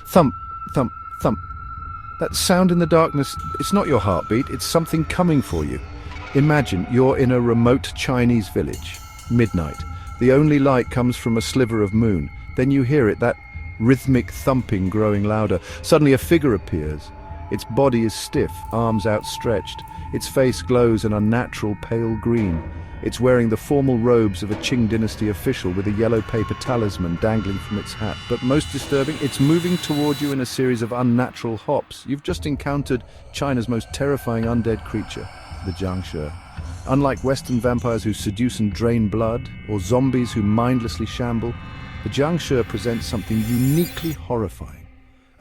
Thump, thump, thump. That sound in the darkness, it's not your heartbeat, it's something coming for you. Imagine you're in a remote Chinese village. Midnight. The only light comes from a sliver of moon. Then you hear it, that rhythmic thumping growing louder. Suddenly a figure appears. Its body is stiff, arms outstretched. Its face glows an unnatural pale green. It's wearing the formal robes of a Qing dynasty official with a yellow paper talisman dangling from its hat. But most disturbing, it's moving toward you in a series of unnatural hops. You've just encountered China's most terrifying undead creature, the JIANGSHI. Unlike Western vampires who seduce and drain blood, or zombies who mindlessly shamble, the JIANGSHI presents something uniquely horrifying.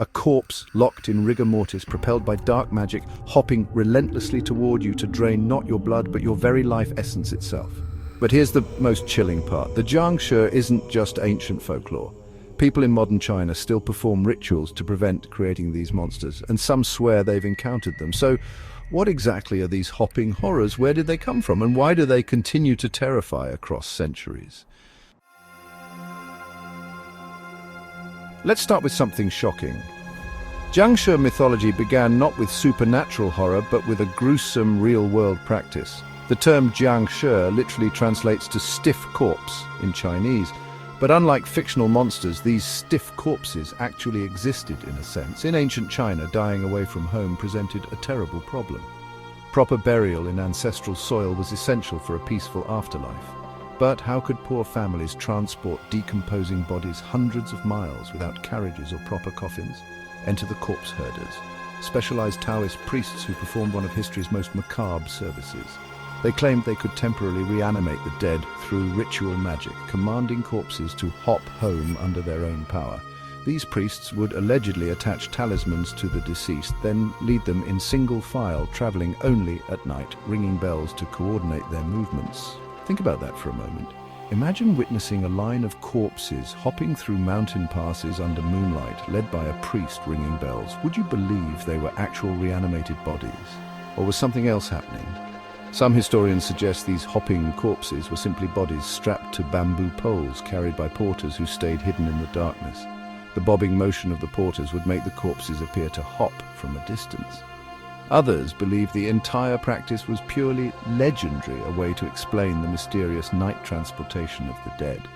A corpse locked in rigor mortis, propelled by dark magic, hopping relentlessly toward you to drain not your blood, but your very life essence itself. But here's the most chilling part. The JIANGSHI isn't just ancient folklore. People in modern China still perform rituals to prevent creating these monsters, and some swear they've encountered them. So, what exactly are these hopping horrors? Where did they come from? And why do they continue to terrify across centuries? Let's start with something shocking. JIANGSHI mythology began not with supernatural horror, but with a gruesome real-world practice. The term JIANGSHI literally translates to stiff corpse in Chinese. But unlike fictional monsters, these stiff corpses actually existed in a sense. In ancient China, dying away from home presented a terrible problem. Proper burial in ancestral soil was essential for a peaceful afterlife. But how could poor families transport decomposing bodies hundreds of miles without carriages or proper coffins? Enter the corpse herders, specialized Taoist priests who performed one of history's most macabre services. They claimed they could temporarily reanimate the dead through ritual magic, commanding corpses to hop home under their own power. These priests would allegedly attach talismans to the deceased, then lead them in single file, traveling only at night, ringing bells to coordinate their movements. Think about that for a moment. Imagine witnessing a line of corpses hopping through mountain passes under moonlight, led by a priest ringing bells. Would you believe they were actual reanimated bodies? Or was something else happening? Some historians suggest these hopping corpses were simply bodies strapped to bamboo poles carried by porters who stayed hidden in the darkness. The bobbing motion of the porters would make the corpses appear to hop from a distance. Others believe the entire practice was purely legendary, a way to explain the mysterious night transportation of the dead.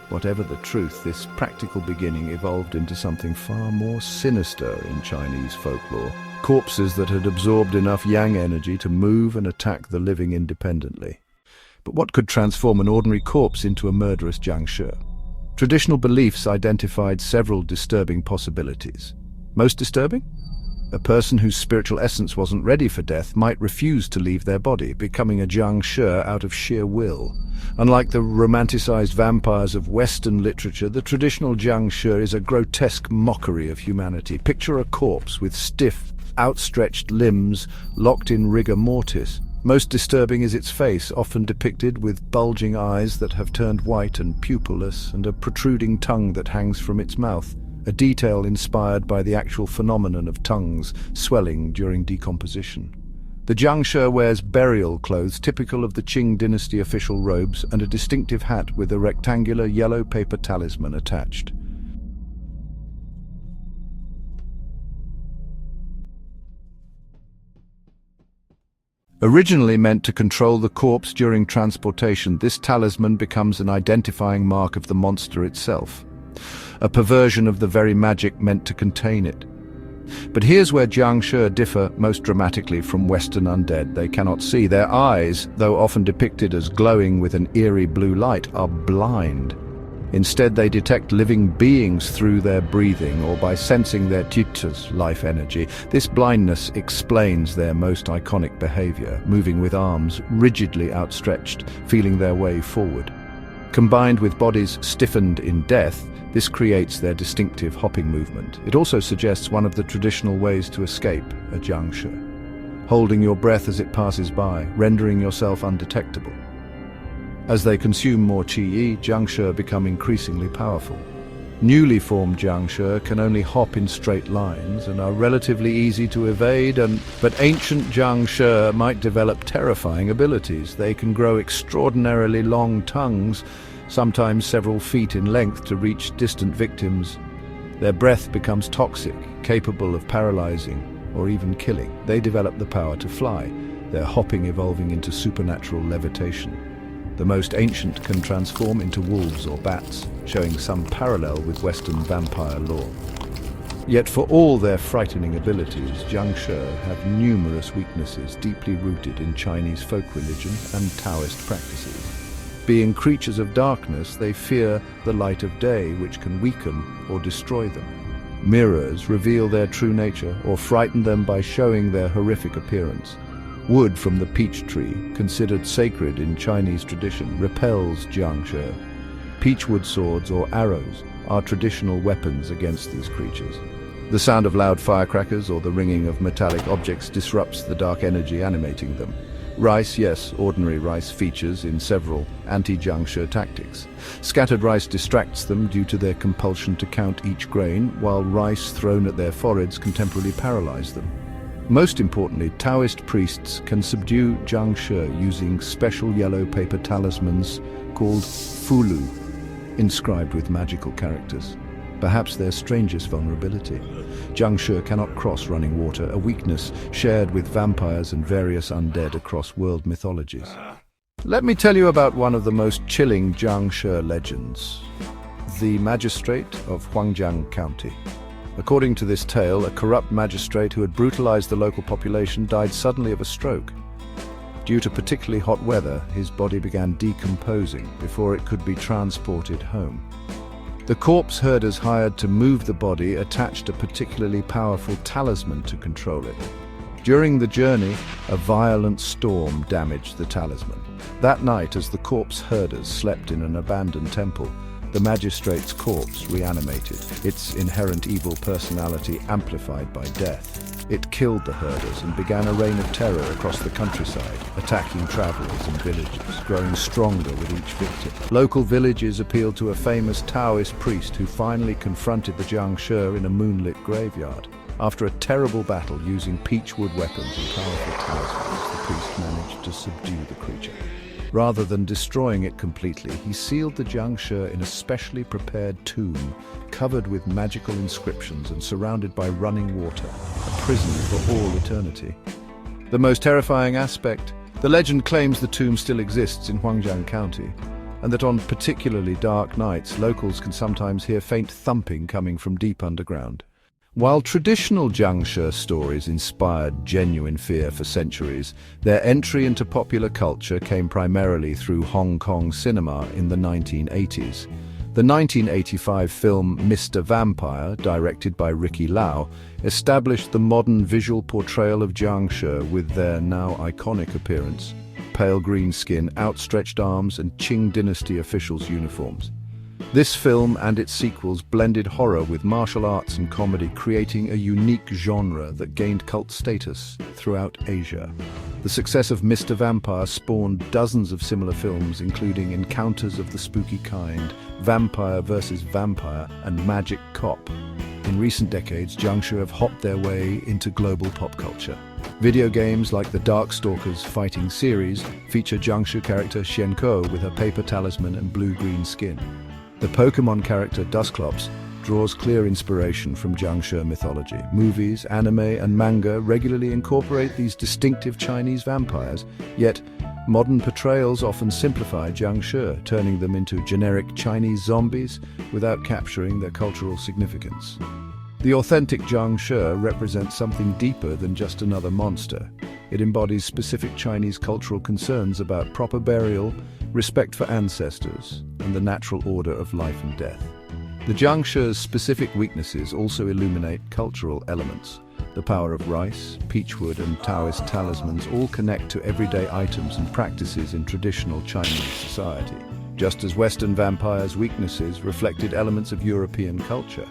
Whatever the truth, this practical beginning evolved into something far more sinister in Chinese folklore. Corpses that had absorbed enough yang energy to move and attack the living independently. But what could transform an ordinary corpse into a murderous JIANGSHI? Traditional beliefs identified several disturbing possibilities. Most disturbing? A person whose spiritual essence wasn't ready for death might refuse to leave their body, becoming a JIANGSHI out of sheer will. Unlike the romanticized vampires of Western literature, the traditional JIANGSHI is a grotesque mockery of humanity. Picture a corpse with stiff, outstretched limbs, locked in rigor mortis. Most disturbing is its face, often depicted with bulging eyes that have turned white and pupilless, and a protruding tongue that hangs from its mouth. A detail inspired by the actual phenomenon of tongues swelling during decomposition. The JIANGSHI wears burial clothes typical of the Qing dynasty official robes and a distinctive hat with a rectangular yellow paper talisman attached. Originally meant to control the corpse during transportation, this talisman becomes an identifying mark of the monster itself. A perversion of the very magic meant to contain it. But here's where JIANGSHI differ most dramatically from Western undead. They cannot see. Their eyes, though often depicted as glowing with an eerie blue light, are blind. Instead, they detect living beings through their breathing or by sensing their tutor's life energy. This blindness explains their most iconic behavior, moving with arms rigidly outstretched, feeling their way forward. Combined with bodies stiffened in death, this creates their distinctive hopping movement. It also suggests one of the traditional ways to escape a JIANGSHI, holding your breath as it passes by, rendering yourself undetectable. As they consume more qi, JIANGSHI become increasingly powerful. Newly formed JIANGSHI can only hop in straight lines and are relatively easy to evade, but ancient JIANGSHI might develop terrifying abilities. They can grow extraordinarily long tongues, sometimes several feet in length, to reach distant victims. Their breath becomes toxic, capable of paralyzing or even killing. They develop the power to fly, their hopping evolving into supernatural levitation. The most ancient can transform into wolves or bats, showing some parallel with Western vampire lore. Yet for all their frightening abilities, JIANGSHI have numerous weaknesses deeply rooted in Chinese folk religion and Taoist practices. Being creatures of darkness, they fear the light of day, which can weaken or destroy them. Mirrors reveal their true nature or frighten them by showing their horrific appearance. Wood from the peach tree, considered sacred in Chinese tradition, repels JIANGSHI. Peachwood swords or arrows are traditional weapons against these creatures. The sound of loud firecrackers or the ringing of metallic objects disrupts the dark energy animating them. Rice, yes, ordinary rice features in several anti-JIANGSHI tactics. Scattered rice distracts them due to their compulsion to count each grain, while rice thrown at their foreheads can temporarily paralyze them. Most importantly, Taoist priests can subdue JIANGSHI using special yellow paper talismans called fulu, inscribed with magical characters. Perhaps their strangest vulnerability. JIANGSHI cannot cross running water, a weakness shared with vampires and various undead across world mythologies. Let me tell you about one of the most chilling JIANGSHI legends, the magistrate of Huangjiang County. According to this tale, a corrupt magistrate who had brutalized the local population died suddenly of a stroke. Due to particularly hot weather, his body began decomposing before it could be transported home. The corpse herders hired to move the body attached a particularly powerful talisman to control it. During the journey, a violent storm damaged the talisman. That night, as the corpse herders slept in an abandoned temple, the magistrate's corpse reanimated, its inherent evil personality amplified by death. It killed the herders and began a reign of terror across the countryside, attacking travelers and villages, growing stronger with each victim. Local villages appealed to a famous Taoist priest who finally confronted the JIANGSHI in a moonlit graveyard. After a terrible battle using peachwood weapons and powerful talismans, the priest managed to subdue the creature. Rather than destroying it completely, he sealed the JIANGSHI in a specially prepared tomb, covered with magical inscriptions and surrounded by running water, a prison for all eternity. The most terrifying aspect, the legend claims the tomb still exists in Huangjiang County, and that on particularly dark nights, locals can sometimes hear faint thumping coming from deep underground. While traditional JIANGSHI stories inspired genuine fear for centuries, their entry into popular culture came primarily through Hong Kong cinema in the 1980s. The 1985 film Mr. Vampire, directed by Ricky Lau, established the modern visual portrayal of JIANGSHI with their now iconic appearance, pale green skin, outstretched arms, and Qing dynasty officials' uniforms. This film and its sequels blended horror with martial arts and comedy, creating a unique genre that gained cult status throughout Asia. The success of Mr. Vampire spawned dozens of similar films, including Encounters of the Spooky Kind, Vampire vs. Vampire, and Magic Cop. In recent decades, JIANGSHI have hopped their way into global pop culture. Video games like the Darkstalkers fighting series feature JIANGSHI character Xianko with her paper talisman and blue-green skin. The Pokemon character Dusclops draws clear inspiration from JIANGSHI mythology. Movies, anime, and manga regularly incorporate these distinctive Chinese vampires, yet modern portrayals often simplify JIANGSHI, turning them into generic Chinese zombies without capturing their cultural significance. The authentic JIANGSHI represents something deeper than just another monster. It embodies specific Chinese cultural concerns about proper burial, respect for ancestors, and the natural order of life and death. The JIANGSHI's specific weaknesses also illuminate cultural elements. The power of rice, peachwood, and Taoist talismans all connect to everyday items and practices in traditional Chinese society, just as Western vampires' weaknesses reflected elements of European culture.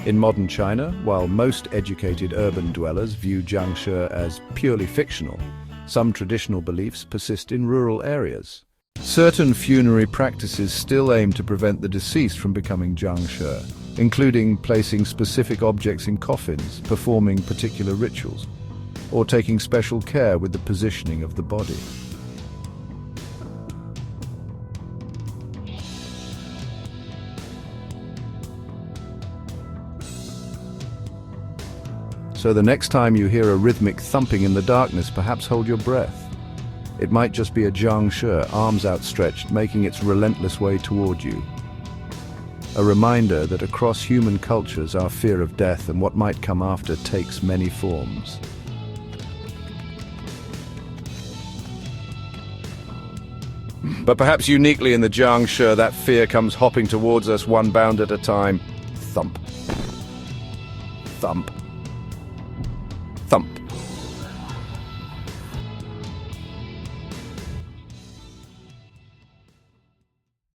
In modern China, while most educated urban dwellers view JIANGSHI as purely fictional, some traditional beliefs persist in rural areas. Certain funerary practices still aim to prevent the deceased from becoming JIANGSHI, including placing specific objects in coffins, performing particular rituals, or taking special care with the positioning of the body. So the next time you hear a rhythmic thumping in the darkness, perhaps hold your breath. It might just be a JIANGSHI, arms outstretched, making its relentless way toward you. A reminder that across human cultures, our fear of death and what might come after takes many forms. But perhaps uniquely in the JIANGSHI, that fear comes hopping towards us, one bound at a time. Thump. Thump. Thump.